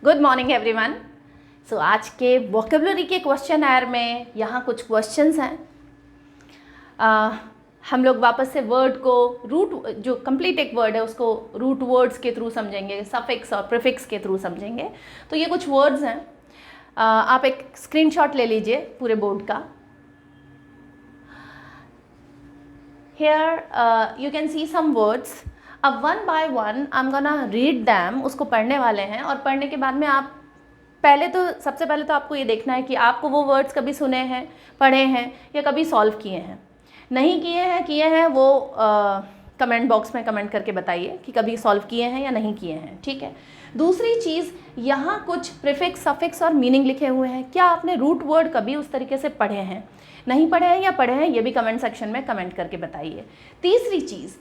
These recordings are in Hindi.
Good morning everyone. सो आज के वोकेबलरी के क्वेश्चन आयर में यहाँ कुछ क्वेश्चंस हैं। हम लोग वापस से वर्ड को रूट, जो कंप्लीट एक वर्ड है उसको रूट वर्ड्स के थ्रू समझेंगे, सफिक्स और प्रीफिक्स के थ्रू समझेंगे। तो ये कुछ वर्ड्स हैं, आप एक स्क्रीनशॉट ले लीजिए पूरे बोर्ड का। Here you can see some words. अब one by one I'm gonna read them, उसको पढ़ने वाले हैं। और पढ़ने के बाद में आप सबसे पहले तो आपको ये देखना है कि आपको वो वर्ड्स कभी सुने हैं, पढ़े हैं या कभी सॉल्व किए हैं। नहीं किए हैं वो कमेंट बॉक्स में कमेंट करके बताइए कि कभी सॉल्व किए हैं या नहीं किए हैं, ठीक है। दूसरी चीज़, यहाँ कुछ प्रीफिक्स, सफिक्स और मीनिंग लिखे हुए हैं। क्या आपने रूट वर्ड कभी उस तरीके से पढ़े हैं, नहीं पढ़े हैं या पढ़े हैं, ये भी कमेंट सेक्शन में कमेंट करके बताइए। तीसरी चीज़,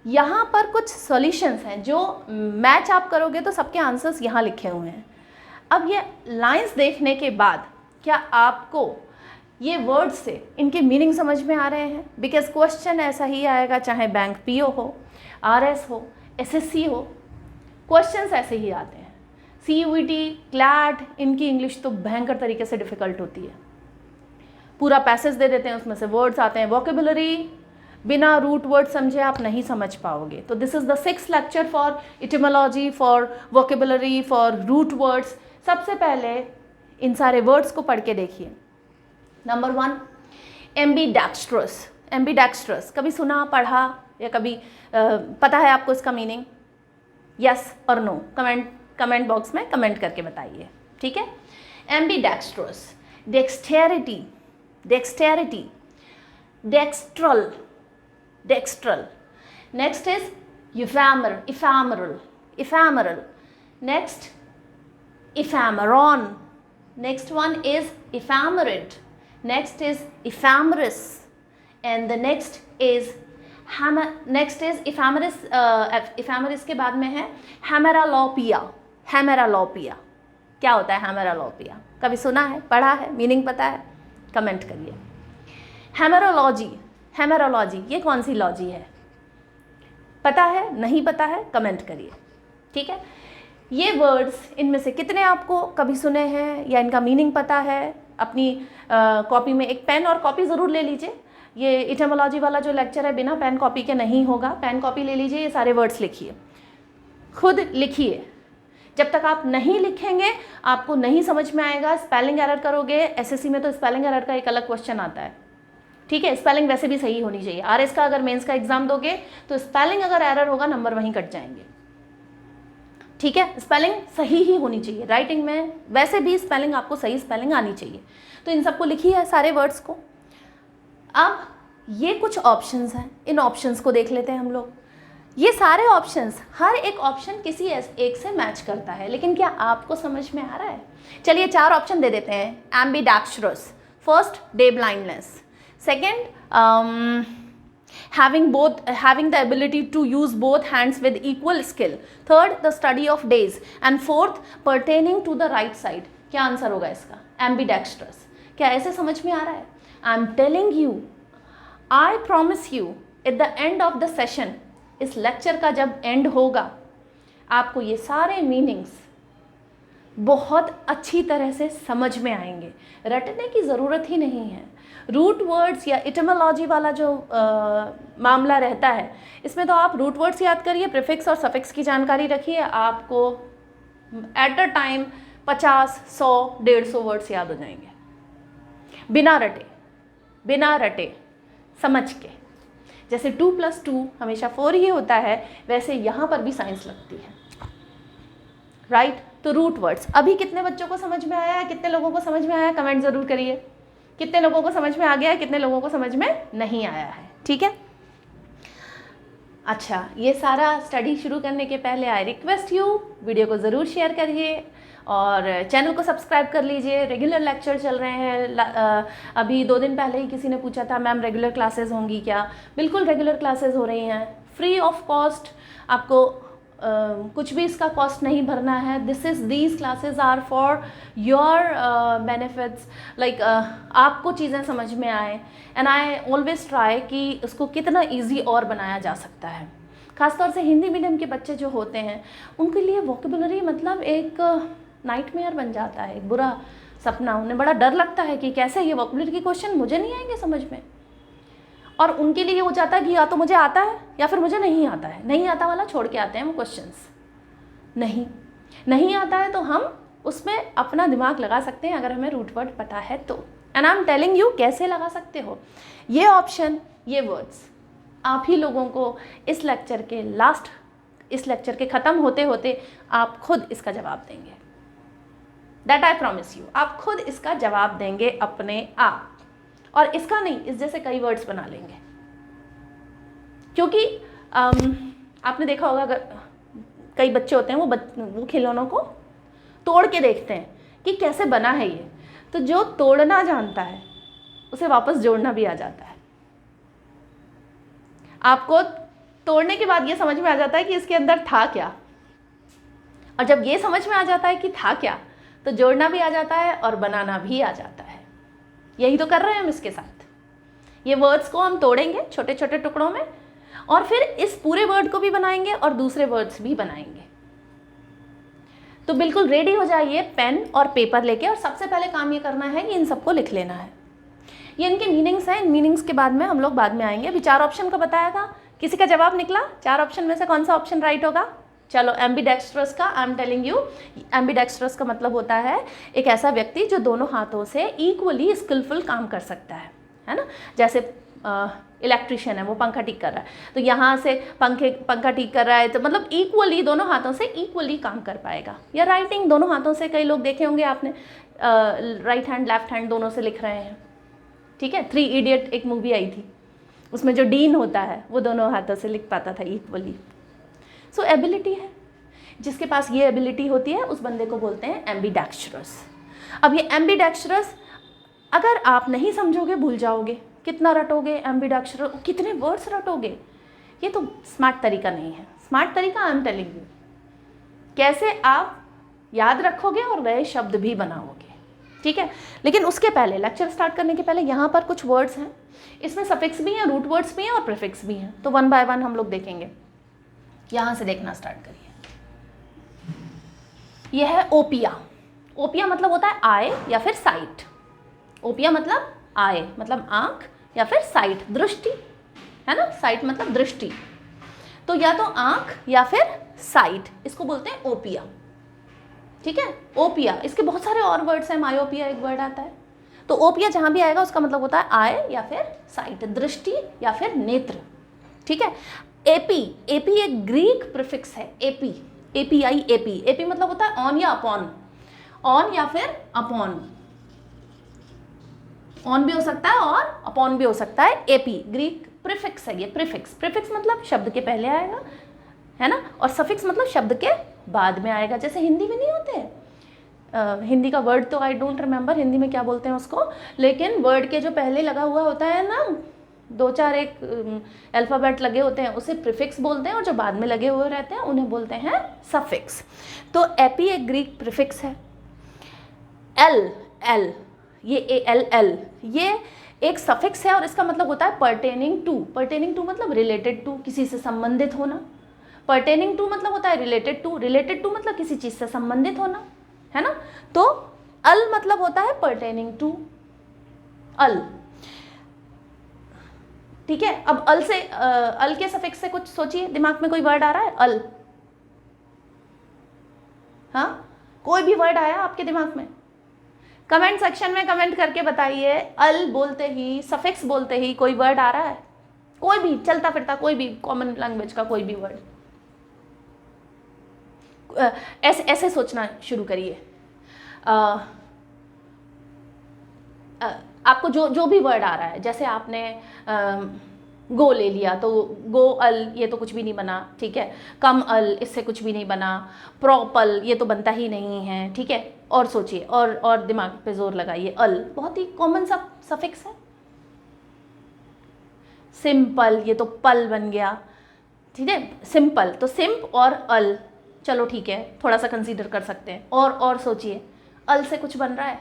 यहाँ पर कुछ सॉल्यूशंस हैं जो मैच आप करोगे तो सबके आंसर्स यहाँ लिखे हुए हैं। अब ये लाइंस देखने के बाद क्या आपको ये वर्ड्स से इनके मीनिंग समझ में आ रहे हैं? बिकॉज क्वेश्चन ऐसा ही आएगा, चाहे बैंक पीओ हो, आरएस हो, एसएससी हो, क्वेश्चंस ऐसे ही आते हैं। सीयूईटी, क्लैट, इनकी इंग्लिश तो भयंकर तरीके से डिफ़िकल्ट होती है। पूरा पैसेज दे देते हैं, उसमें से वर्ड्स आते हैं। वोकेबुलरी बिना रूट वर्ड समझे आप नहीं समझ पाओगे। तो this is the 6th lecture for etymology, for vocabulary, for root words. सबसे पहले इन सारे वर्ड्स को पढ़ के देखिए। Number 1, ambidextrous. एम्बीडेक्स्ट्रस कभी सुना, पढ़ा या कभी पता है आपको इसका मीनिंग? यस और नो कमेंट बॉक्स में कमेंट करके बताइए, ठीक है। Ambidextrous, dexterity, dexterity, dextral. Next is ephemeral. Next, ephemeron. Next one is ephemerate. Next is ephemeris, and the next is ephemeris. ephemeris के बाद में है hemeralopia. क्या होता है hemeralopia? कभी सुना है, पढ़ा है, मीनिंग पता है? कमेंट करिए। हेमेरोलॉजी ये कौन सी लॉजी है? पता है, नहीं पता है? कमेंट करिए, ठीक है। ये वर्ड्स, इनमें से कितने आपको कभी सुने हैं या इनका मीनिंग पता है? अपनी कॉपी में एक पेन और कॉपी ज़रूर ले लीजिए। ये इटिमोलॉजी वाला जो लेक्चर है बिना पेन कॉपी के नहीं होगा। पेन कॉपी ले लीजिए, ये सारे वर्ड्स लिखिए, खुद लिखिए। जब तक आप नहीं लिखेंगे आपको नहीं समझ में आएगा। स्पेलिंग एरर करोगे, एसएससी में तो स्पेलिंग एरर का एक अलग क्वेश्चन आता है, ठीक है। स्पेलिंग वैसे भी सही होनी चाहिए। आरएस का अगर मेंस का एग्जाम दोगे तो स्पेलिंग अगर एरर होगा नंबर वहीं कट जाएंगे, ठीक है। स्पेलिंग सही ही होनी चाहिए। राइटिंग में वैसे भी स्पेलिंग, आपको सही स्पेलिंग आनी चाहिए। तो इन सबको लिखिए, सारे वर्ड्स को। अब ये कुछ ऑप्शंस हैं, इन ऑप्शंस को देख लेते हैं हम लोग। ये सारे ऑप्शंस, हर एक ऑप्शन किसी एक से मैच करता है, लेकिन क्या आपको समझ में आ रहा है? चलिए 4 ऑप्शन दे देते हैं। Ambidextrous, first day blindness, second having the ability to use both hands with equal skill, third the study of days, and fourth pertaining to the right side। क्या आंसर होगा इसका? एम्बीडेक्स्ट्रस। क्या ऐसे समझ में आ रहा है? I am telling you, I promise you, at the end of the session, इस लेक्चर का जब एंड होगा, आपको ये सारे मीनिंग्स बहुत अच्छी तरह से समझ में आएंगे। रटने की ज़रूरत ही नहीं है। रूट वर्ड्स या इटिमोलॉजी वाला जो मामला रहता है, इसमें तो आप रूट वर्ड्स याद करिए, प्रीफिक्स और सफिक्स की जानकारी रखिए, आपको एट अ टाइम 50, 100, 150 वर्ड्स याद हो जाएंगे बिना रटे समझ के। जैसे 2 + 2 हमेशा 4 ही होता है, वैसे यहाँ पर भी साइंस लगती है, राइट। तो रूट वर्ड्स अभी कितने बच्चों को समझ में आया है? कितने लोगों को समझ में आया है? कमेंट ज़रूर करिए। कितने लोगों को समझ में आ गया है, कितने लोगों को समझ में नहीं आया है, ठीक है। अच्छा, ये सारा स्टडी शुरू करने के पहले आई रिक्वेस्ट यू, वीडियो को ज़रूर शेयर करिए और चैनल को सब्सक्राइब कर लीजिए। रेगुलर लेक्चर चल रहे हैं। अभी 2 दिन पहले ही किसी ने पूछा था मैम रेगुलर क्लासेस होंगी क्या? बिल्कुल रेगुलर क्लासेस हो रही हैं, फ्री ऑफ कॉस्ट। आपको कुछ भी इसका कॉस्ट नहीं भरना है। These classes are for your benefits, like आपको चीज़ें समझ में आए। एंड आई ऑलवेज ट्राई कि उसको कितना ईजी और बनाया जा सकता है। खासतौर से हिंदी मीडियम के बच्चे जो होते हैं उनके लिए वोकेबुलरी मतलब एक नाइटमेयर बन जाता है, एक बुरा सपना। उन्हें बड़ा डर लगता है कि कैसे ये वोकैबुलरी के क्वेश्चन मुझे नहीं आएंगे समझ में, और उनके लिए ये हो जाता है कि या तो मुझे आता है या फिर मुझे नहीं आता है। नहीं आता वाला छोड़ के आते हैं वो क्वेश्चंस। नहीं आता है तो हम उसमें अपना दिमाग लगा सकते हैं अगर हमें रूट वर्ड पता है तो। And I am telling you कैसे लगा सकते हो। ये ऑप्शन, ये वर्ड्स आप ही लोगों को इस लेक्चर के ख़त्म होते होते आप खुद इसका जवाब देंगे। दैट आई प्रॉमिस यू, आप खुद इसका जवाब देंगे अपने आप। और इसका नहीं, इस जैसे कई वर्ड्स बना लेंगे। क्योंकि आपने देखा होगा, अगर कई बच्चे होते हैं वो खिलौनों को तोड़ के देखते हैं कि कैसे बना है ये, तो जो तोड़ना जानता है उसे वापस जोड़ना भी आ जाता है। आपको तोड़ने के बाद ये समझ में आ जाता है कि इसके अंदर था क्या, और जब ये समझ में आ जाता है कि था क्या तो जोड़ना भी आ जाता है और बनाना भी आ जाता है। यही तो कर रहे हैं हम इसके साथ। ये वर्ड्स को हम तोड़ेंगे छोटे छोटे टुकड़ों में और फिर इस पूरे वर्ड को भी बनाएंगे और दूसरे वर्ड्स भी बनाएंगे। तो बिल्कुल रेडी हो जाइए पेन और पेपर लेके, और सबसे पहले काम ये करना है कि इन सबको लिख लेना है। ये इनके मीनिंग्स हैं, इन मीनिंग्स के बाद में हम लोग बाद में आएंगे। अभी 4 ऑप्शन का बताया था, किसी का जवाब निकला? 4 ऑप्शन में से कौन सा ऑप्शन राइट होगा? चलो, एम्बीडेक्स्ट्रस का, I am telling you, ambidextrous का मतलब होता है एक ऐसा व्यक्ति जो दोनों हाथों से इक्वली स्किलफुल काम कर सकता है ना। जैसे इलेक्ट्रिशियन है, वो पंखा ठीक कर रहा है, तो यहाँ से पंखा ठीक कर रहा है, तो मतलब इक्वली दोनों हाथों से इक्वली काम कर पाएगा। या राइटिंग दोनों हाथों से, कई लोग देखे होंगे आपने, राइट हैंड लेफ्ट हैंड दोनों से लिख रहे हैं, ठीक है। 3 इडियट एक मूवी आई थी, उसमें जो डीन होता है वो दोनों हाथों से लिख पाता था इक्वली। सो एबिलिटी है, जिसके पास ये एबिलिटी होती है उस बंदे को बोलते हैं एम्बीडेक्स्ट्रस। अब ये एम्बीडेक्स्ट्रस अगर आप नहीं समझोगे भूल जाओगे, कितना रटोगे एम्बीडेक्स्ट्रस, कितने वर्ड्स रटोगे, ये तो स्मार्ट तरीका नहीं है। स्मार्ट तरीका आई एम टेलिंग यू, कैसे आप याद रखोगे और नए शब्द भी बनाओगे, ठीक है। लेकिन उसके पहले, लेक्चर स्टार्ट करने के पहले, यहाँ पर कुछ वर्ड्स हैं, इसमें सफिक्स भी हैं, रूट वर्ड्स भी हैं और प्रीफिक्स भी हैं, तो 1 बाय 1 हम लोग देखेंगे। यहाँ से देखना स्टार्ट करिए। यह है ओपिया। ओपिया मतलब होता है आय या फिर साइट। ओपिया मतलब आय, मतलब आंख, या फिर साइट, दृष्टि, है ना। साइट मतलब दृष्टि, तो या तो आंख या फिर साइट, इसको बोलते हैं ओपिया, ठीक है। ओपिया, इसके बहुत सारे और वर्ड्स हैं, मायोपिया एक वर्ड आता है, तो ओपिया जहां भी आएगा उसका मतलब होता है आय या फिर साइट, दृष्टि या फिर नेत्र, ठीक है। एपी, एपी एक ग्रीक प्रीफिक्स है, एपी, एपीआई, एपी, एपी मतलब होता है ऑन या अपॉन, ऑन या फिर अपॉन, ऑन भी हो सकता है और अपॉन भी हो सकता है। एपी ग्रीक प्रीफिक्स है, ये प्रीफिक्स, प्रीफिक्स मतलब शब्द के पहले आएगा, है ना, और सफिक्स मतलब शब्द के बाद में आएगा। जैसे हिंदी में नहीं होते, हिंदी का वर्ड तो आई डोंट रिमेंबर हिंदी में क्या बोलते हैं उसको, लेकिन वर्ड के जो पहले लगा हुआ होता है ना, 2-4 एक अल्फ़ाबेट लगे होते हैं, उसे प्रीफिक्स बोलते हैं, और जो बाद में लगे हुए रहते हैं उन्हें बोलते हैं सफिक्स। तो एपी एक ग्रीक प्रीफिक्स है। एल, एल, ये एल, ये एक सफिक्स है और इसका मतलब होता है पर्टेनिंग टू। पर्टेनिंग टू मतलब रिलेटेड टू, किसी से संबंधित होना। पर्टेनिंग टू मतलब होता है रिलेटेड टू, रिलेटेड टू मतलब किसी चीज़ से संबंधित होना, है ना। तो अल मतलब होता है पर्टेनिंग टू, अल, ठीक है। अब अल से, अल के सफिक्स से कुछ सोचिए, दिमाग में कोई वर्ड आ रहा है? अल, हाँ, कोई भी वर्ड आया आपके दिमाग में? कमेंट सेक्शन में कमेंट करके बताइए, अल बोलते ही, सफिक्स बोलते ही कोई वर्ड आ रहा है? कोई भी चलता फिरता, कोई भी कॉमन लैंग्वेज का कोई भी वर्ड। ऐसे ऐसे सोचना शुरू करिए। आपको जो भी वर्ड आ रहा है, जैसे आपने गो ले लिया तो गो अल, ये तो कुछ भी नहीं बना, ठीक है। कम अल, इससे कुछ भी नहीं बना। प्रॉपल, ये तो बनता ही नहीं है, ठीक है। और सोचिए, और दिमाग पे जोर लगाइए। अल बहुत ही कॉमन सा सफिक्स है। सिंपल, ये तो पल बन गया, ठीक है। सिंपल तो सिंप और अल, चलो ठीक है, थोड़ा सा कंसीडर कर सकते हैं। और सोचिए, अल से कुछ बन रहा है?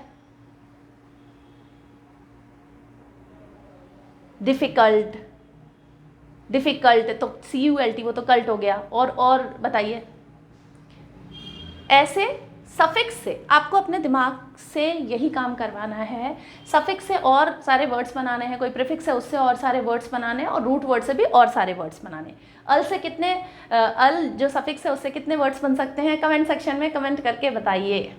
डिफिकल्ट, डिफिकल्ट तो CULT, वो तो कल्ट हो गया। और बताइए, ऐसे सफिक्स से आपको अपने दिमाग से यही काम करवाना है, सफिक्स से और सारे वर्ड्स बनाने हैं, कोई प्रीफिक्स है उससे और सारे वर्ड्स बनाने हैं, और रूट वर्ड से भी और सारे वर्ड्स बनाने। अल से कितने, अल जो सफिक्स है उससे कितने वर्ड्स बन सकते हैं, कमेंट सेक्शन में कमेंट करके बताइए।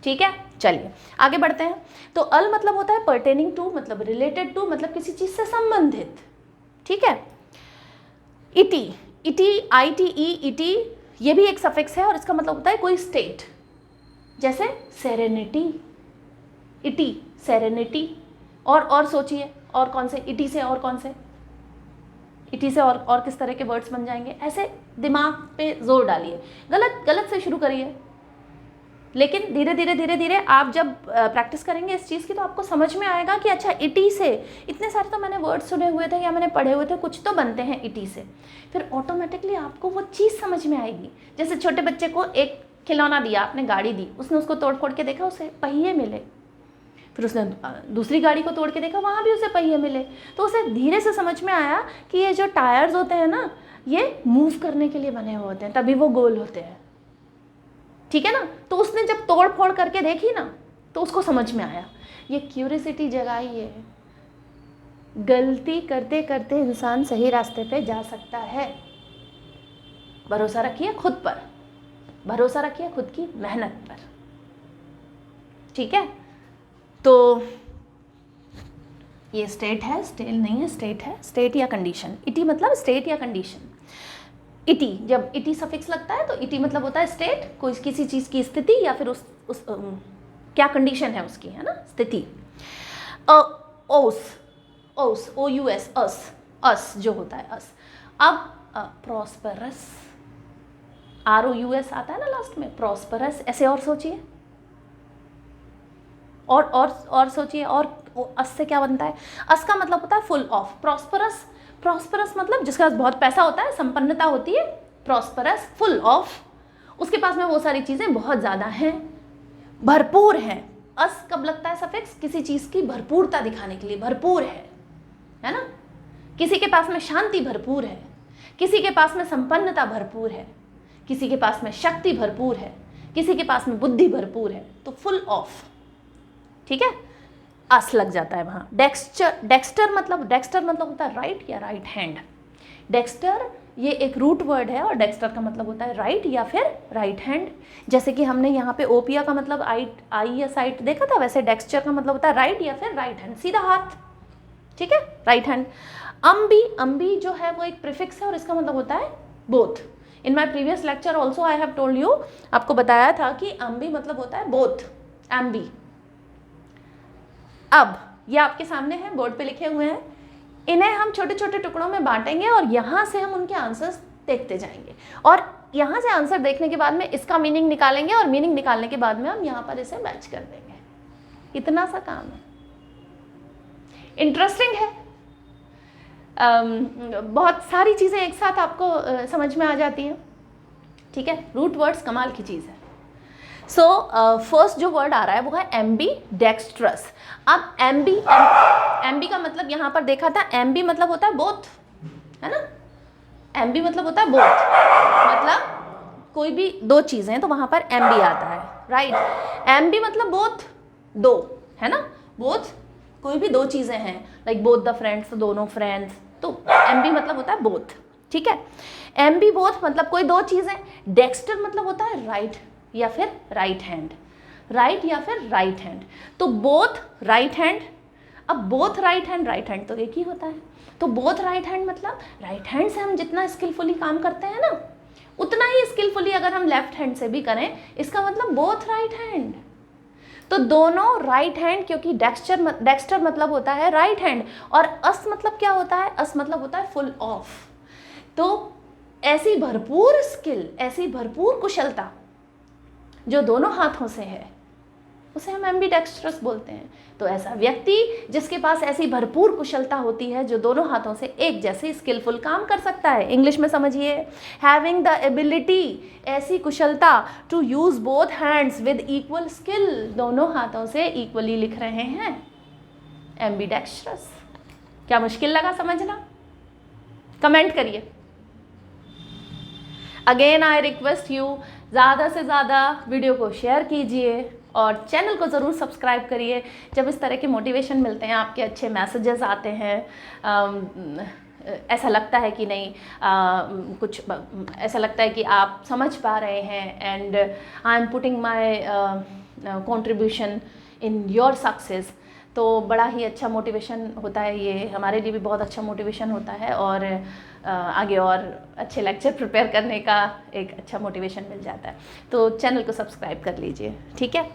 ठीक है, चलिए आगे बढ़ते हैं। तो अल मतलब होता है पर्टेनिंग टू, मतलब रिलेटेड टू, मतलब किसी चीज़ से संबंधित। ठीक है। इटी, इटी, आई टी ई, इटी, ये भी एक सफिक्स है और इसका मतलब होता है कोई स्टेट, जैसे सेरेनिटी, इटी, सेरेनिटी। और सोचिए और कौन से, इटी से और कौन से, इटी से और किस तरह के वर्ड्स बन जाएंगे, ऐसे दिमाग पे जोर डालिए, गलत से शुरू करिए, लेकिन धीरे धीरे आप जब प्रैक्टिस करेंगे इस चीज़ की तो आपको समझ में आएगा कि अच्छा इटी से इतने सारे तो मैंने वर्ड सुने हुए थे या मैंने पढ़े हुए थे, कुछ तो बनते हैं इटी से। फिर ऑटोमेटिकली आपको वो चीज़ समझ में आएगी। जैसे छोटे बच्चे को एक खिलौना दिया, आपने गाड़ी दी, उसने उसको तोड़ फोड़ के देखा, उसे पहिए मिले, फिर उसने दूसरी गाड़ी को तोड़ के देखा, वहाँ भी उसे पहिए मिले, तो उसे धीरे से समझ में आया कि ये जो टायर्स होते हैं ना, ये मूव करने के लिए बने हुए होते हैं, तभी वो गोल होते हैं। ठीक है ना। तो उसने जब तोड़ फोड़ करके देखी ना तो उसको समझ में आया। ये क्यूरियोसिटी जगाई है। गलती करते करते इंसान सही रास्ते पे जा सकता है। भरोसा रखिए खुद पर, भरोसा रखिए खुद की मेहनत पर। ठीक है। तो ये स्टेट है, स्टेल नहीं है, स्टेट है, स्टेट या कंडीशन। इटी मतलब स्टेट या कंडीशन। इटी, जब इटी सफिक्स लगता है तो इटी मतलब होता है स्टेट, कोई किसी चीज़ की स्थिति या फिर उस क्या कंडीशन है उसकी, है ना, स्थिति। ओस, ओस, ओ यू एस, अस, अस जो होता है अस। अब prosperous, R O U S आता है ना लास्ट में, प्रॉस्परस। ऐसे और सोचिए, और सोचिए, और अस से क्या बनता है? अस का मतलब होता है फुल ऑफ। प्रॉस्परस, प्रॉस्परस मतलब जिसके पास बहुत पैसा होता है, संपन्नता होती है। प्रॉस्परस, फुल ऑफ, उसके पास में वो सारी चीज़ें बहुत ज़्यादा हैं, भरपूर हैं। अस कब लगता है सफिक्स? किसी चीज़ की भरपूरता दिखाने के लिए, भरपूर है ना। किसी के पास में शांति भरपूर है, किसी के पास में संपन्नता भरपूर है, किसी के पास में शक्ति भरपूर है, किसी के पास में बुद्धि भरपूर है, तो फुल ऑफ। ठीक है, अस लग जाता है वहाँ। डेक्स्टर, डेक्स्टर मतलब होता है राइट या राइट हैंड। डेक्स्टर ये एक रूट वर्ड है और डेक्स्टर का मतलब होता है राइट या फिर राइट हैंड। जैसे कि हमने यहाँ पे ओपिया का मतलब आई या साइट देखा था, वैसे डेक्स्टर का मतलब होता है राइट या फिर राइट हैंड, सीधा हाथ। ठीक है, राइट हैंड। अम्बी, अम्बी जो है वो एक प्रीफिक्स है और इसका मतलब होता है both. In my previous lecture also I have told you, आपको बताया था कि अम्बी मतलब होता है बोथ, एम्बी। अब ये आपके सामने है, बोर्ड पे लिखे हुए हैं, इन्हें हम छोटे छोटे टुकड़ों में बांटेंगे और यहाँ से हम उनके आंसर्स देखते जाएंगे, और यहाँ से आंसर देखने के बाद में इसका मीनिंग निकालेंगे, और मीनिंग निकालने के बाद में हम यहाँ पर इसे मैच कर देंगे। इतना सा काम है, इंटरेस्टिंग है। बहुत सारी चीज़ें एक साथ आपको समझ में आ जाती हैं। ठीक है, रूट वर्ड्स कमाल की चीज़ है। सो फर्स्ट जो वर्ड आ रहा है वो है एम्बी डेक्स्ट्रस। अब एम्बी, एम्बी का मतलब यहाँ पर देखा था, एम्बी मतलब होता है बोथ, है ना। एम्बी मतलब होता है बोथ, मतलब कोई भी दो चीज़ें हैं तो वहाँ पर एम्बी आता है, राइट। एम्बी मतलब बोथ, दो, है ना, बोथ, कोई भी दो चीज़ें हैं, लाइक बोथ द फ्रेंड्स, दोनों फ्रेंड्स, तो एम्बी मतलब होता है बोथ। ठीक है, एम्बी बोथ मतलब कोई दो चीज़ें। डेक्स्टर मतलब होता है राइट या फिर राइट हैंड, राइट या फिर राइट हैंड, तो बोथ राइट हैंड। अब बोथ राइट हैंड तो एक ही होता है, तो बोथ राइट हैंड मतलब राइट हैंड से हम जितना स्किलफुली काम करते हैं ना, उतना ही स्किलफुली अगर हम लेफ्ट हैंड से भी करें, इसका मतलब बोथ राइट हैंड। तो दोनों राइट हैंड, क्योंकि डेक्स्टर मतलब होता है राइट हैंड, और अस मतलब क्या होता है? अस मतलब होता है फुल ऑफ। तो ऐसी भरपूर स्किल, ऐसी भरपूर कुशलता जो दोनों हाथों से है, उसे हम एम्बीडेक्स्ट्रस बोलते हैं। तो ऐसा व्यक्ति जिसके पास ऐसी भरपूर कुशलता होती है, जो दोनों हाथों से एक जैसे स्किलफुल काम कर सकता है। इंग्लिश में समझिए, हैविंग द एबिलिटी, ऐसी कुशलता, to use both hands with equal skill, दोनों हाथों से इक्वली लिख रहे हैं, एम्बीडेक्स्ट्रस। क्या मुश्किल लगा समझना? कमेंट करिए। अगेन आई रिक्वेस्ट यू, ज़्यादा से ज़्यादा वीडियो को शेयर कीजिए और चैनल को ज़रूर सब्सक्राइब करिए। जब इस तरह के मोटिवेशन मिलते हैं, आपके अच्छे मैसेजेस आते हैं, ऐसा लगता है कि नहीं, कुछ ऐसा लगता है कि आप समझ पा रहे हैं and I am putting my contribution in your success, तो बड़ा ही अच्छा मोटिवेशन होता है। ये हमारे लिए भी बहुत अच्छा मोटिवेशन होता है और आगे और अच्छे लेक्चर प्रिपेयर करने का एक अच्छा मोटिवेशन मिल जाता है। तो चैनल को सब्सक्राइब कर लीजिए, ठीक है।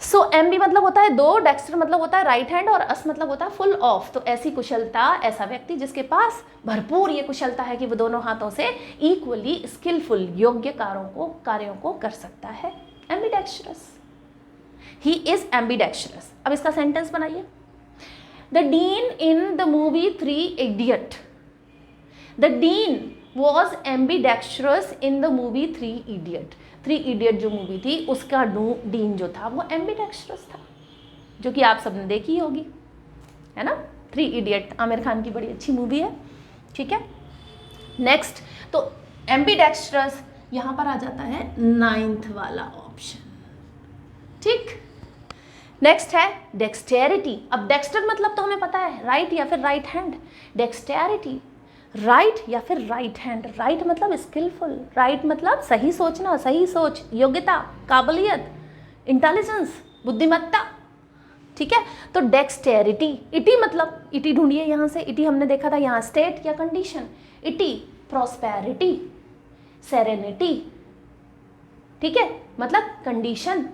सो एमबी मतलब होता है दो, डेक्स्टर मतलब होता है राइट हैंड और अस मतलब होता है फुल ऑफ। तो ऐसी कुशलता, ऐसा व्यक्ति जिसके पास भरपूर ये कुशलता है कि वो दोनों हाथों से इक्वली स्किलफुल योग्य कार्यों को कर सकता है, एम्बीडेक्स्ट्रस। He is ambidextrous. अब इसका सेंटेंस बनाइए। The dean in the movie 3 Idiot, the dean was ambidextrous in the movie 3 Idiot। 3 Idiot जो मूवी थी उसका डीन जो था वो एम्बीडेक्स्ट्रस था, जो कि आप सबने देखी होगी, है ना। 3 Idiot आमिर खान की बड़ी अच्छी मूवी है, ठीक है। नेक्स्ट, तो एम्बीडेक्स्ट्रस यहाँ पर आ जाता है 9th वाला ऑप्शन, ठीक। नेक्स्ट है डेक्सटेरिटी। अब डेक्स्टर मतलब तो हमें पता है राइट या फिर राइट हैंड। डेक्सटेरिटी, राइट या फिर राइट हैंड। राइट मतलब स्किलफुल, राइट मतलब सही सोचना, सही सोच, योग्यता, काबिलियत, इंटेलिजेंस, बुद्धिमत्ता, ठीक है। तो डेक्सटेरिटी, इटी मतलब, इटी ढूंढिए यहाँ से। इटी हमने देखा था यहाँ स्टेट या कंडीशन। इटी प्रॉस्पेरिटी, सेरेनिटी, ठीक है, मतलब कंडीशन,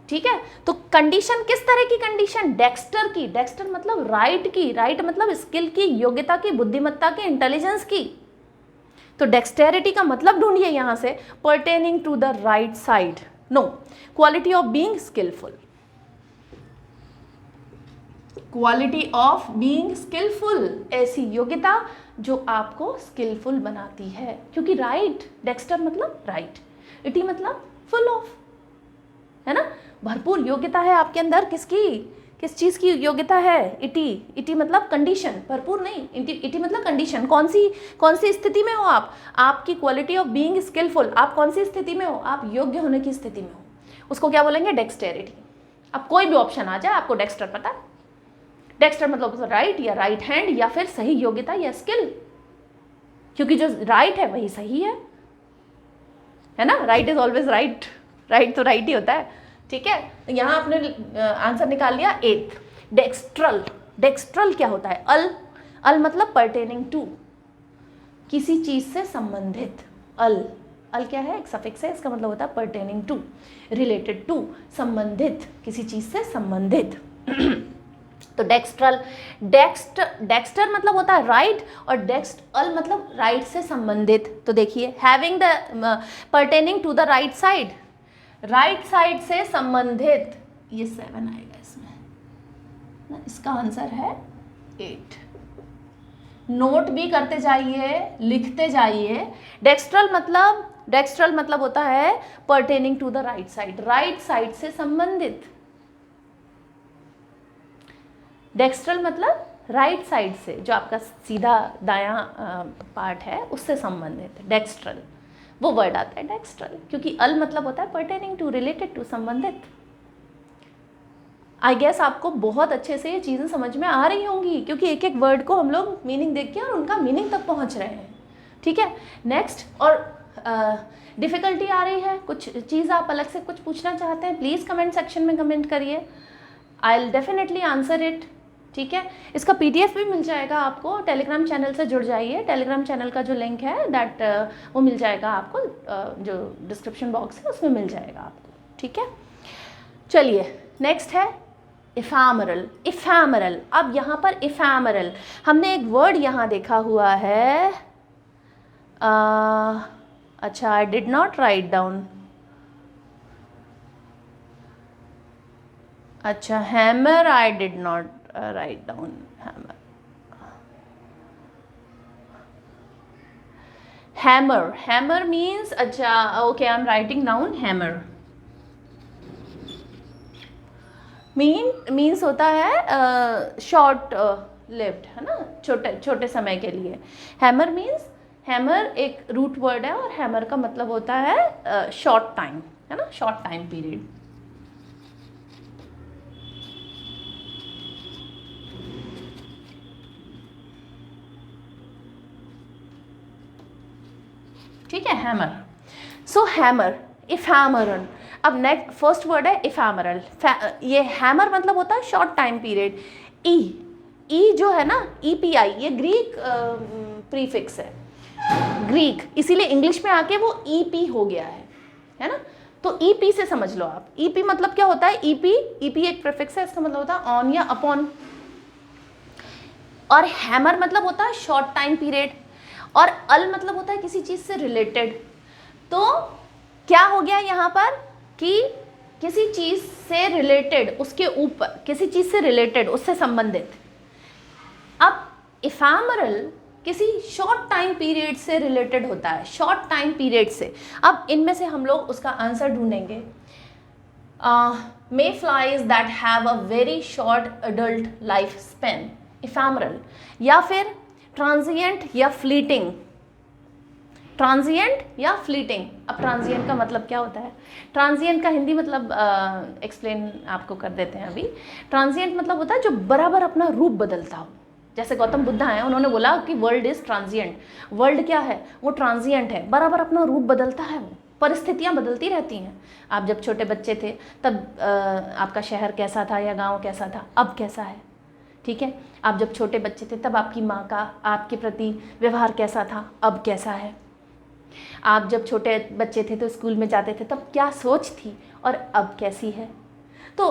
ठीक है। तो कंडीशन किस तरह की कंडीशन? डेक्स्टर की। डेक्स्टर मतलब राइट की, राइट मतलब स्किल की, योग्यता की, बुद्धिमत्ता की, इंटेलिजेंस की। तो डेक्सटेरिटी का मतलब ढूंढिए यहां से, pertaining to the right side, no, quality of being skilful, quality of being skilful, ऐसी योग्यता जो आपको स्किलफुल बनाती है। क्योंकि राइट, डेक्स्टर मतलब राइट, इटी मतलब फुल ऑफ, है ना। भरपूर योग्यता है आपके अंदर, किसकी, किस चीज़ की योग्यता है? इटी। इटी मतलब कंडीशन, भरपूर नहीं, इटी मतलब कंडीशन। कौन सी स्थिति में हो आप? आपकी क्वालिटी ऑफ बीइंग स्किलफुल, आप कौन सी स्थिति में हो? आप योग्य होने की स्थिति में हो, उसको क्या बोलेंगे? डेक्सटेरिटी। अब कोई भी ऑप्शन आ जाए, आपको डेक्स्टर पता है। डेक्स्टर मतलब राइट या राइट हैंड या फिर सही योग्यता या स्किल, क्योंकि जो राइट है वही सही है ना। Right is always right, right तो राइट ही होता है, ठीक है। तो यहाँ आपने आंसर निकाल लिया 8th। डेक्स्ट्रल, डेक्स्ट्रल क्या होता है? अल मतलब पर्टेनिंग टू, किसी चीज से संबंधित। अल क्या है? एक सफिक्स है, इसका मतलब होता है पर्टेनिंग टू, रिलेटेड टू, संबंधित, किसी चीज से संबंधित। तो डेक्स्ट्रल, डेक्स्टर मतलब होता है राइट और डेक्स्टल मतलब राइट से संबंधित। तो देखिए, having the pertaining to the right side, right side से संबंधित, ये 7 आएगा इसमें, इसका आंसर है 8। नोट भी करते जाइए, लिखते जाइए। डेक्स्ट्रल मतलब होता है pertaining to the right side, right side से संबंधित। डेक्स्ट्रल मतलब राइट साइड से, जो आपका सीधा दायां पार्ट है उससे संबंधित, डेक्स्ट्रल वो वर्ड आता है डेक्स्ट्रल। क्योंकि अल मतलब होता है पर्टेनिंग टू, रिलेटेड टू, संबंधित। आई गेस आपको बहुत अच्छे से ये चीज़ें समझ में आ रही होंगी, क्योंकि एक एक वर्ड को हम लोग मीनिंग देख के और उनका मीनिंग तक पहुंच रहे हैं, ठीक है। नेक्स्ट, और डिफ़िकल्टी आ रही है, कुछ चीज़ आप अलग से कुछ पूछना चाहते हैं, प्लीज़ कमेंट सेक्शन में कमेंट करिए, I will definitely answer it, ठीक है। इसका PDF भी मिल जाएगा आपको, टेलीग्राम चैनल से जुड़ जाइए। टेलीग्राम चैनल का जो लिंक है दैट वो मिल जाएगा आपको, जो डिस्क्रिप्शन बॉक्स है उसमें मिल जाएगा आपको, ठीक है। चलिए, नेक्स्ट है इफेमरल। इफेमरल, अब यहाँ पर इफेमरल हमने एक वर्ड यहाँ देखा हुआ है, अच्छा, I did not write down, अच्छा, hammer, I did not write down hammer. Hammer means, अच्छा, okay, I'm writing down hammer. means होता है short lived, है ना, छोटे समय के लिए। hammer means हैमर एक रूट वर्ड है और हैमर का मतलब होता है शॉर्ट टाइम, है ना, शॉर्ट टाइम पीरियड। ठीक है, हैमर। सो हैमर, इफेमरल। अब नेक्स्ट फर्स्ट वर्ड है इफेमरल। ये हैमर मतलब होता है शॉर्ट टाइम पीरियड। ई जो है ना, EPI, ये ग्रीक प्रीफिक्स है, ग्रीक, इसीलिए इंग्लिश में आके वो EP हो गया है ना। तो EP से समझ लो आप। EP मतलब क्या होता है? EP एक प्रीफिक्स है, इसका मतलब होता है ऑन या अपॉन। और हैमर मतलब होता है शॉर्ट टाइम पीरियड, और अल मतलब होता है किसी चीज से रिलेटेड। तो क्या हो गया यहाँ पर कि किसी चीज से रिलेटेड, उसके ऊपर, किसी चीज से रिलेटेड, उससे संबंधित। अब इफेमरल किसी शॉर्ट टाइम पीरियड से रिलेटेड होता है, शॉर्ट टाइम पीरियड से। अब इनमें से हम लोग उसका आंसर ढूंढेंगे। Mayflies that have a very short adult life span, ephemeral. या फिर ट्रांजिएंट या फ्लीटिंग, ट्रांजिएंट या फ्लीटिंग। अब ट्रांजिएंट का मतलब क्या होता है? ट्रांजिएंट का हिंदी मतलब एक्सप्लेन आपको कर देते हैं अभी। ट्रांजिएंट मतलब होता है जो बराबर अपना रूप बदलता हो। जैसे गौतम बुद्ध हैं, उन्होंने बोला कि वर्ल्ड इज ट्रांजिएंट। वर्ल्ड क्या है? वो ट्रांजिएंट है, बराबर अपना रूप बदलता है, वो परिस्थितियाँ बदलती रहती हैं। आप जब छोटे बच्चे थे तब आपका शहर कैसा था या गांव कैसा था, अब कैसा है, ठीक है। आप जब छोटे बच्चे थे तब आपकी माँ का आपके प्रति व्यवहार कैसा था, अब कैसा है। आप जब छोटे बच्चे थे तो स्कूल में जाते थे तब क्या सोच थी और अब कैसी है। तो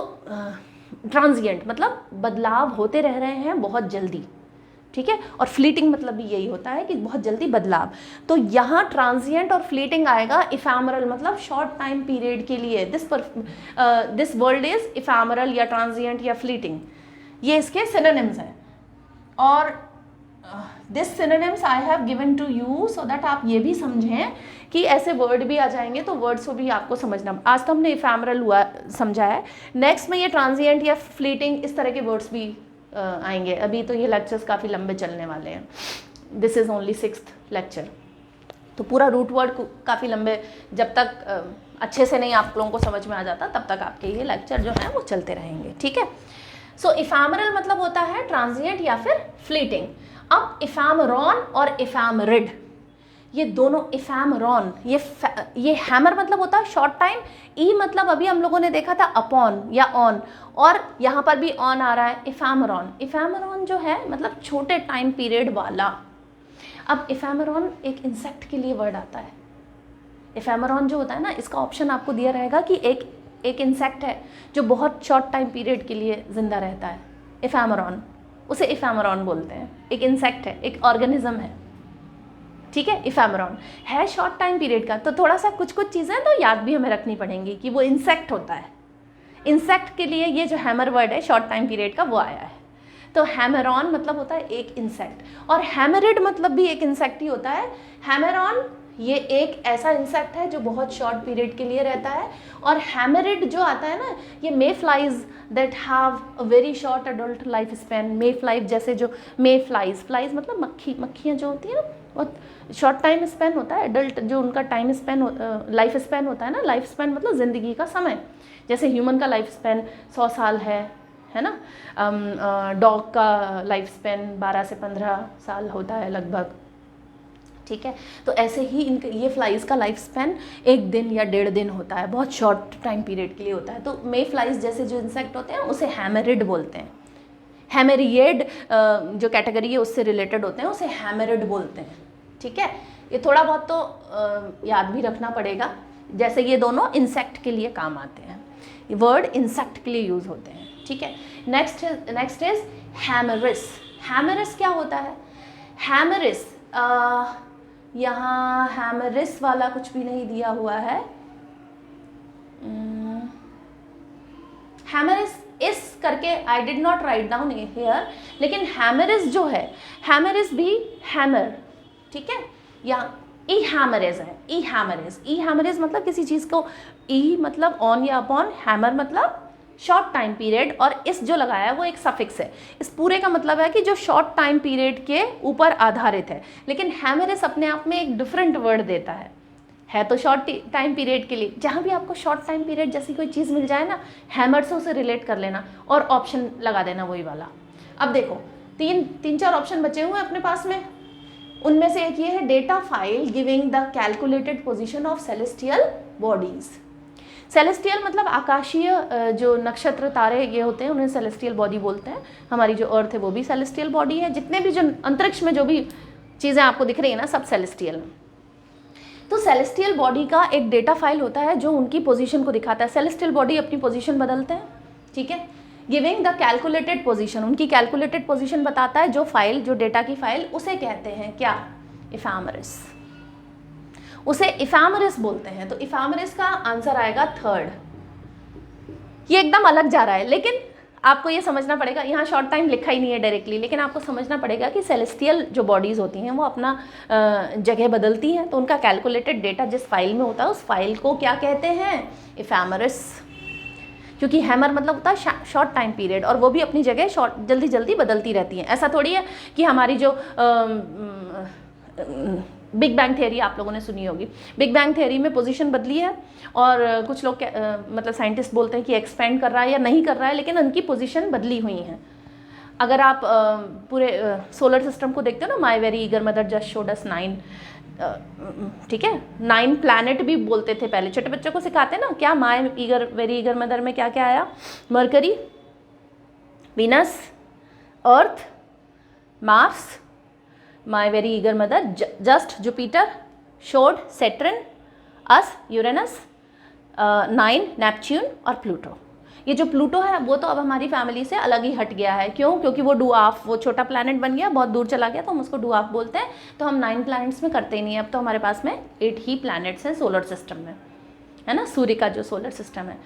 ट्रांजिएंट मतलब बदलाव होते रह रहे हैं बहुत जल्दी, ठीक है। और फ्लीटिंग मतलब भी यही होता है कि बहुत जल्दी बदलाव। तो यहाँ ट्रांजिएंट और फ्लीटिंग आएगा। इफेमरल मतलब शॉर्ट टाइम पीरियड के लिए, दिस वर्ल्ड इज इफेमरल या ट्रांजिएंट या फ्लीटिंग, ये इसके सिनोनिम्स हैं। और this synonyms I have given to you so that आप ये भी समझें कि ऐसे वर्ड भी आ जाएंगे तो वर्ड्स को भी आपको समझना। आज तो हमने इफेमरल हुआ समझा है, नेक्स्ट में ये ट्रांजिएंट या फ्लीटिंग इस तरह के वर्ड्स भी आएंगे। अभी तो ये लेक्चर्स काफ़ी लंबे चलने वाले हैं, this is only 6th lecture. तो पूरा रूट वर्ड काफ़ी लंबे, जब तक अच्छे से नहीं आप लोगों को समझ में आ जाता तब तक आपके ये लेक्चर जो है वो चलते रहेंगे, ठीक है। सो इफेमरल मतलब होता है ट्रांजिएंट या फिर फ्लीटिंग। अब इफेमरॉन और इफेमरिड, ये दोनों, इफेमरॉन ये हैमर मतलब होता है शॉर्ट टाइम, ई मतलब अभी हम लोगों ने देखा था अपॉन या ऑन, और यहाँ पर भी ऑन आ रहा है। इफेमरॉन जो है मतलब छोटे टाइम पीरियड वाला। अब इफेमरॉन एक इंसेक्ट के लिए वर्ड आता है। इफेमरॉन जो होता है ना, इसका ऑप्शन आपको दिया रहेगा कि एक इंसेक्ट है जो बहुत शॉर्ट टाइम पीरियड के लिए जिंदा रहता है, इफेमरॉन, उसे इफेमरॉन बोलते हैं। एक इंसेक्ट है, एक ऑर्गेनिज्म है, ठीक है। इफेमरॉन है शॉर्ट टाइम पीरियड का। तो थोड़ा सा कुछ चीज़ें तो याद भी हमें रखनी पड़ेंगी कि वो इंसेक्ट होता है। इंसेक्ट के लिए ये जो हैमर वर्ड है शॉर्ट टाइम पीरियड का वो आया है। तो हैमरॉन मतलब होता है एक इंसेक्ट, और हैमरिड मतलब भी एक इंसेक्ट ही होता है। हैमरॉन ये एक ऐसा इंसेक्ट है जो बहुत शॉर्ट पीरियड के लिए रहता है, और हैमरिड जो आता है ना, ये mayflies that have a very short adult life span. Mayflies जैसे जो मे फ्लाइज मतलब मक्खियाँ जो होती हैं ना, बहुत शॉर्ट टाइम स्पैन होता है। अडल्ट जो उनका टाइम स्पैन, लाइफ स्पैन होता है ना, लाइफ स्पैन मतलब ज़िंदगी का समय। जैसे ह्यूमन का लाइफ स्पैन 100 साल है ना। डॉग का लाइफ स्पैन 12 से 15 साल होता है लगभग, ठीक है। तो ऐसे ही इनके ये फ्लाइज का लाइफ स्पैन 1 दिन या 1.5 दिन होता है, बहुत शॉर्ट टाइम पीरियड के लिए होता है। तो मे फ्लाइज जैसे जो इंसेक्ट होते हैं उसे हैमरिड बोलते हैं। हैमेरियड जो कैटेगरी है उससे रिलेटेड होते हैं, उसे हैमरिड बोलते हैं, ठीक है। ये थोड़ा बहुत तो याद भी रखना पड़ेगा, जैसे ये दोनों इंसेक्ट के लिए काम आते हैं, ये वर्ड इंसेक्ट के लिए यूज़ होते हैं, ठीक है। Next is हैमरिस। हैमरिस क्या होता है? हैमरिस, यहाँ हैमरिस वाला कुछ भी नहीं दिया हुआ है। हैमरिस इस करके आई did not write down here, लेकिन हैमरिस जो है, हैमरिस भी हैमर, ठीक है। यहाँ ई हैमरिस है, ई हैमरिस मतलब किसी चीज़ को, ई मतलब ऑन या अपॉन, हैमर मतलब शॉर्ट टाइम पीरियड, और इस जो लगाया है वो एक सफिक्स है। इस पूरे का मतलब है कि जो शॉर्ट टाइम पीरियड के ऊपर आधारित है, लेकिन हैमरस अपने आप में एक डिफरेंट वर्ड देता है तो शॉर्ट टाइम पीरियड के लिए। जहाँ भी आपको शॉर्ट टाइम पीरियड जैसी कोई चीज़ मिल जाए ना, हैमर से उसे रिलेट कर लेना और ऑप्शन लगा देना वही वाला। अब देखो तीन चार ऑप्शन बचे हुए हैं अपने पास में। उनमें से एक ये है data file giving the calculated position of celestial bodies. Celestial मतलब आकाशीय जो नक्षत्र तारे ये होते हैं उन्हें सेलेस्टियल बॉडी बोलते हैं। हमारी जो अर्थ है वो भी सेलेस्टियल बॉडी है। जितने भी जो अंतरिक्ष में जो भी चीज़ें आपको दिख रही है ना, सब सेलेस्टियल हैं। तो सेलेस्टियल बॉडी का एक डेटा फाइल होता है जो उनकी पोजीशन को दिखाता है। सेलेस्टियल बॉडी अपनी पोजीशन बदलते हैं, ठीक है। गिविंग द कैलकुलेटेड पोजीशन, उनकी कैलकुलेटेड पोजीशन बताता है जो फाइल, जो डेटा की फाइल, उसे कहते हैं क्या? इफेमेरस। उसे इफेमेरस बोलते हैं। तो इफेमेरस का आंसर आएगा थर्ड। ये एकदम अलग जा रहा है, लेकिन आपको ये समझना पड़ेगा, यहाँ शॉर्ट टाइम लिखा ही नहीं है डायरेक्टली, लेकिन आपको समझना पड़ेगा कि सेलेस्टियल जो बॉडीज़ होती हैं वो अपना जगह बदलती हैं, तो उनका कैलकुलेटेड डेटा जिस फाइल में होता है उस फाइल को क्या कहते हैं? इफेमेरस। क्योंकि हैमर मतलब होता है शॉर्ट टाइम पीरियड, और वो भी अपनी जगह जल्दी जल्दी बदलती रहती हैं। ऐसा थोड़ी है कि हमारी जो बिग बैंग थियरी आप लोगों ने सुनी होगी, बिग बैंग थियरी में पोजीशन बदली है और कुछ लोग मतलब साइंटिस्ट बोलते हैं कि एक्सपेंड कर रहा है या नहीं कर रहा है, लेकिन उनकी पोजीशन बदली हुई है। अगर आप पूरे सोलर सिस्टम को देखते हो ना, माई very eager mother just showed us 9, ठीक है, 9 प्लैनेट भी बोलते थे पहले, छोटे बच्चों को सिखाते ना, क्या माई ईगर वेरी ईगर मदर में क्या क्या आया? मरकरी, वीनस, अर्थ, मार्स, माई very eager mother just Jupiter, showed Saturn, अस यूरेनस, 9 नेपच्यून और प्लूटो। ये जो प्लूटो है वो तो अब हमारी फैमिली से अलग ही हट गया है। क्यों? क्योंकि वो डुआफ, वो छोटा प्लैनेट बन गया, बहुत दूर चला गया, तो हम उसको डुआफ बोलते हैं। तो हम 9 प्लैनेट्स में करते ही नहीं है। अब तो हमारे पास में 8 ही प्लैनेट्स हैं सोलर सिस्टम में, है ना, सूर्य का जो सोलर सिस्टम है।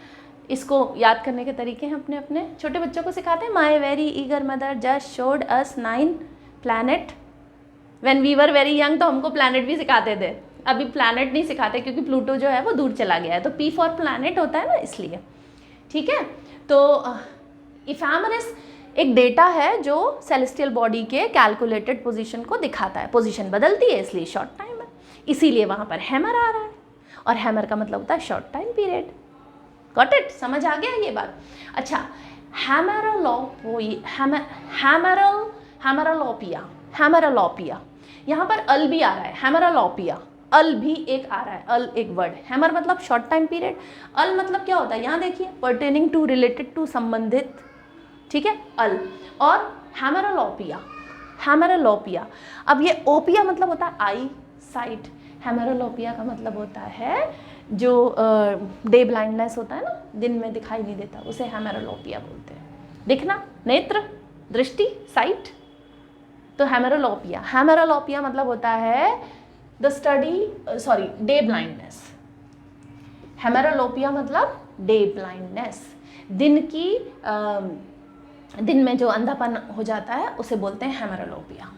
इसको याद करने के तरीके हैं अपने अपने, छोटे बच्चों को सिखाते हैं। My very eager mother just showed us 9 planet. When we were very young तो हमको प्लैनेट भी सिखाते थे, अभी प्लैनेट नहीं सिखाते क्योंकि प्लूटो जो है वो दूर चला गया है। तो P फॉर प्लैनेट होता है ना, इसलिए, ठीक है। तो इफेमेरस एक डेटा है जो सेलेस्टियल बॉडी के कैलकुलेटेड पोजीशन को दिखाता है। पोजीशन बदलती है इसलिए शॉर्ट टाइम है, इसीलिए वहाँ पर हैमर आ रहा है, और हैमर का मतलब होता है short time period. Got it? समझ आ गया ये बात? अच्छा, हैमरलोपिया, यहाँ पर अल भी आ रहा है, हैमरलोपिया, अल भी एक आ रहा है, अल एक वर्ड। हैमर मतलब शॉर्ट टाइम पीरियड, अल मतलब क्या होता है? यहाँ देखिए, पर्टेनिंग टू, रिलेटेड टू, संबंधित, ठीक है, अल। और हैमरलोपिया, अब ये ओपिया मतलब होता है आई साइट, हैमरलोपिया का मतलब होता है जो डे ब्लाइंडनेस होता है ना, दिन में दिखाई नहीं देता, उसे हैमरलोपिया बोलते हैं। दिखना, नेत्र, दृष्टि, साइट, तो हैमरलोपिया मतलब होता है द स्टडी, डे ब्लाइंडनेस। हैमरलोपिया मतलब डे ब्लाइंडनेस, दिन में जो अंधापन हो जाता है उसे बोलते हैं हैमरलोपिया,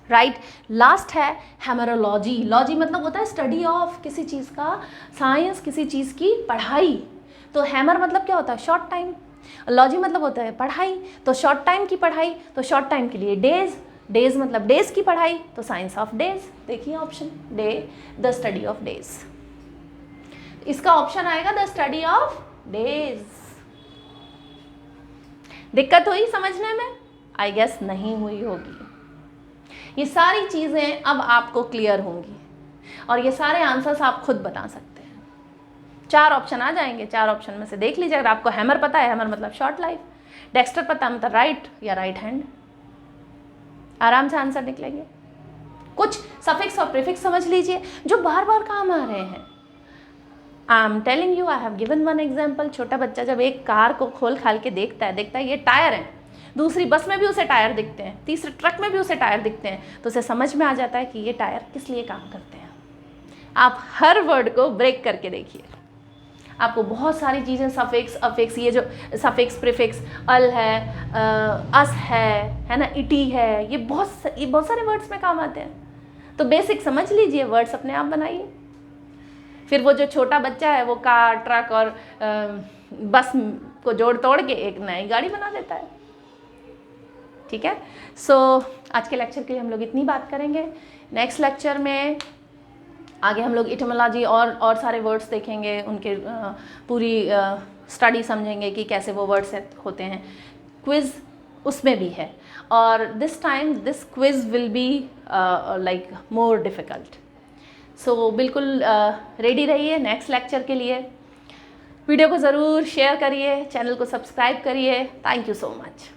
राइट। लास्ट है हैमरोलॉजी। लॉजी मतलब होता है स्टडी ऑफ किसी चीज़ का, साइंस, किसी चीज़ की पढ़ाई। तो हैमर मतलब क्या होता है? Short time. लॉजी मतलब होता है पढ़ाई, तो शॉर्ट टाइम की पढ़ाई, तो शॉर्ट टाइम के लिए डेज मतलब डेज की पढ़ाई, तो साइंस ऑफ डेज। देखिए option day, the study of days, इसका ऑप्शन आएगा द स्टडी ऑफ डेज। दिक्कत हुई समझने में? आई गेस नहीं हुई होगी। ये सारी चीजें अब आपको क्लियर होंगी और ये सारे आंसर्स आप खुद बता सकते हैं। 4 ऑप्शन आ जाएंगे, 4 ऑप्शन में से देख लीजिए। अगर आपको हैमर पता है, हैमर मतलब शॉर्ट लाइफ, डेक्स्टर पता है मतलब राइट या राइट हैंड, आराम से आंसर निकलेंगे। कुछ सफिक्स और प्रीफिक्स समझ लीजिए जो बार बार काम आ रहे हैं। I am telling you, I have given one example. छोटा बच्चा जब एक कार को खोल खाल के देखता है ये टायर है, दूसरी बस में भी उसे टायर दिखते हैं, तीसरे ट्रक में भी उसे टायर दिखते हैं, तो उसे समझ में आ जाता है कि ये टायर किस लिए काम करते हैं। आप हर वर्ड को ब्रेक करके देखिए, आपको बहुत सारी चीज़ें, सफिक्स, अफिक्स, ये जो सफिक्स, प्रीफिक्स, अल है, अस है ना, इटी है, ये बहुत सारे वर्ड्स में काम आते हैं। तो बेसिक समझ लीजिए, वर्ड्स अपने आप बनाइए। फिर वो जो छोटा बच्चा है वो कार, ट्रक और बस को जोड़ तोड़ के एक नई गाड़ी बना देता है। ठीक है, सो आज के लेक्चर के लिए हम लोग इतनी बात करेंगे। नेक्स्ट लेक्चर में आगे हम लोग इटमोलॉजी और सारे वर्ड्स देखेंगे, उनके पूरी स्टडी समझेंगे कि कैसे वो वर्ड्स होते हैं। क्विज़ उसमें भी है, और this time this quiz will be like more difficult. So बिल्कुल रेडी रहिए नेक्स्ट लेक्चर के लिए। वीडियो को ज़रूर शेयर करिए, चैनल को सब्सक्राइब करिए। Thank you so much.